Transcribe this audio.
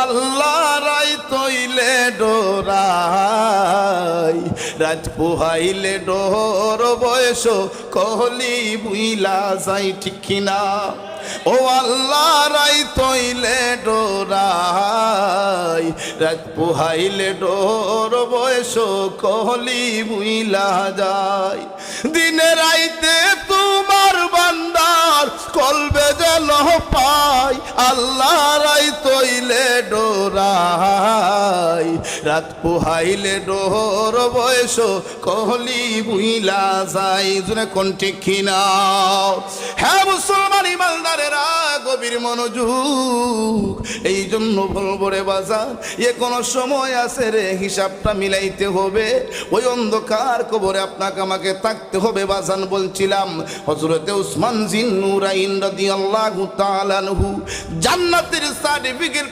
আল্লাহ রাই তৈলে ডোরাই রাত পোহাইলে ডোর বয়স কহলি বুইলা যাই ঠিক কিনা ও আল্লাহ রাই তৈলে ডোরাই রাত পোহাইলে ডোর বয়স কহলি বুইলা যায় দিনে রাইতে তোমার বান্দার কলবে যেন পাই আল্লাহ রাই তৈলে ডোরাই রাত পোহাইলে ডোর বয়স কহলি বুইলা যাই জুনে কোন ঠিক কিনা হ্যাঁ মুসলমান ইমানদারেরা গভীর মনোযোগ এই জন্য বলবো রে বাজার এ কোন সময় আছে রে হিসাবটা মিলাইতে হবে ওই অন্ধকার কবরে আপনাকে আমাকে থাকতে হবে বাজান বলছিলাম হযরতে উসমান জিন নুরাইন রাদিয়াল্লাহু তাআলা আনহু জান্নাতের সার্টিফিকেট